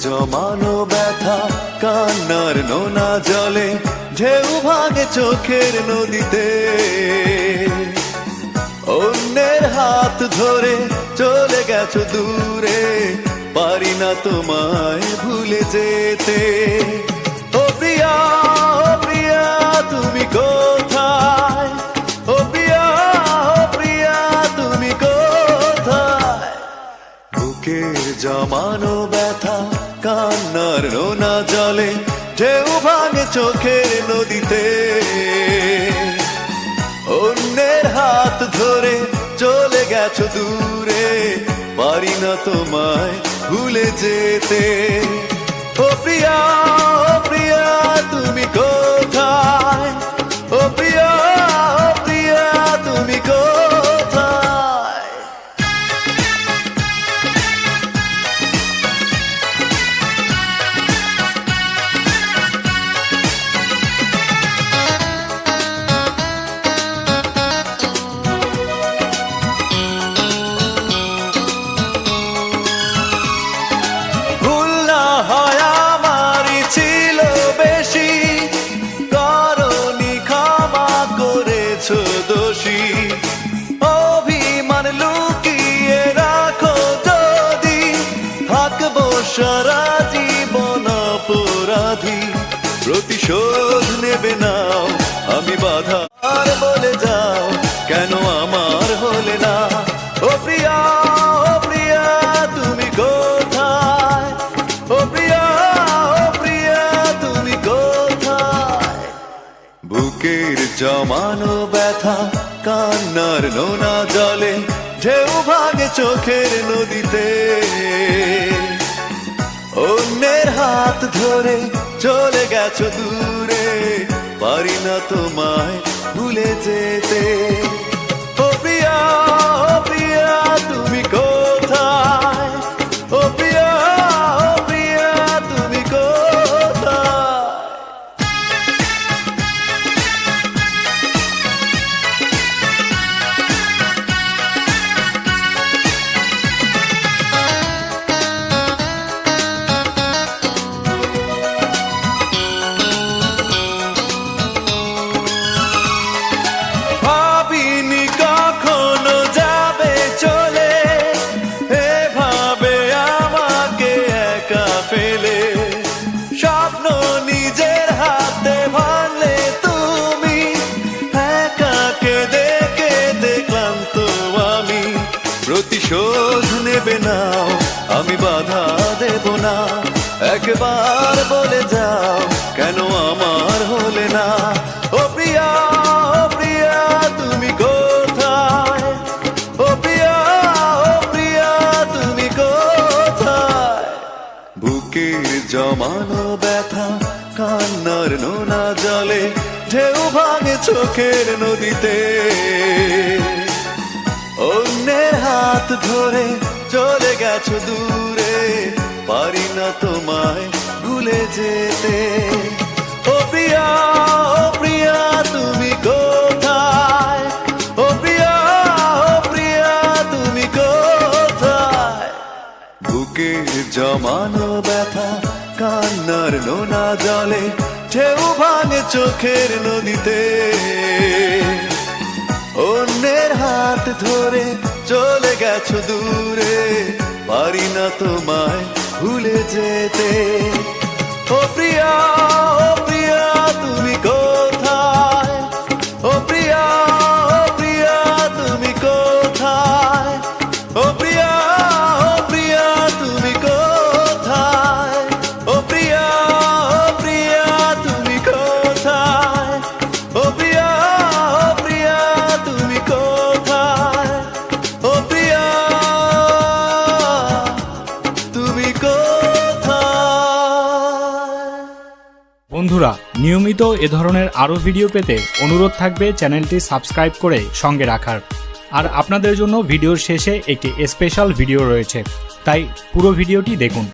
জমানো ব্যথা কান্নার নোনা জলে ঢেউ ভাঙে চোখের নদীতে। অন্যের হাত ধরে চলে গেছো দূরে, পারি না তোমায় ভুলে যেতে। ও প্রিয়া, ও প্রিয়া তুমি কোথায়? ও প্রিয়া, ও প্রিয়া তুমি কোথায়? বুকের জমানো ব্যথা কান্নার নোনা জলে ঢেউ ভাঙে চোখের নদীতে। অন্যের হাত ধরে চলে গেছো দূরে, পারি না তোমায় ভুলে যেতে। ও প্রিয়া, ও প্রিয়া তুমি কোথায়? ও প্রিয়া, ও প্রিয়া তুমি কোথায়? অভিমান লুকিয়ে রাখো যদি, থাকবো সারা জীবন অপরাধী। প্রতিশোধ নেবে নাও আমি বাধা আর বলে যাও, কেন আমার হলে না? ও প্রিয়া, ও প্রিয়া তুমি কোথায়? ও প্রিয়া, ও প্রিয়া তুমি কোথায়? বুকের জমানো ব্যথা কান্নার নোনা জলে ঢেউ ভাঙে চোখের নদীতে। অন্যের হাত ধরে চলে গেছো দূরে, পারি না তোমায় ভুলে যেতে। ও প্রিয়া, ও প্রিয়া তুমি কোথায়? ও প্রিয়া, ও প্রিয়া তুমি কোথায়? স্বপ্ন নিজের হাতে ভাঙলে তুমি, একা কেঁদে কেঁদে ক্লান্ত আমি। প্রতিশোধ নেবে নাও আমি বাধা দেব না, একবার বলে যাও কেন আমার হলে না? ও প্রিয়া, ও প্রিয়া তুমি কোথায়? ও প্রিয়া, ও প্রিয়া তুমি কোথায়? বুকের জমানো ব্যথা কান্নার নোনা জলে ঢেউ ভাঙে চোখের নদীতে। অন্যের হাত ধরে চলে গেছো দূরে, পারি না তোমায় ভুলে যেতে। ও প্রিয়া, ও প্রিয়া তুমি কোথায়? ও প্রিয়া, ও প্রিয়া তুমি কোথায়? বুকের জমানো ব্যথা কান্নার নোনা জলে ঢেউ ভাঙে চোখের নদীতে। অন্যের হাত ধরে চলে গেছো দূরে, পারি না তোমায় ভুলে যেতে। ও প্রিয়া, ও প্রিয়া তুমি কোথায়? ও প্রিয়া, ও প্রিয়া তুমি কোথায়? ও প্রিয়া, ও প্রিয়া তুমি কোথায়? ও প্রিয়া, ও প্রিয়া তুমি কোথায়? ও প্রিয়া, ও প্রিয়া তুমি কোথায়? ও প্রিয়া তুমি কোথায়? বন্ধুরা, নিয়মিত এ ধরনের আরো ভিডিও পেতে অনুরোধ থাকবে চ্যানেলটি সাবস্ক্রাইব করে সঙ্গে রাখার। আর আপনাদের জন্য ভিডিওর শেষে একটি স্পেশাল ভিডিও রয়েছে, তাই পুরো ভিডিওটি দেখুন।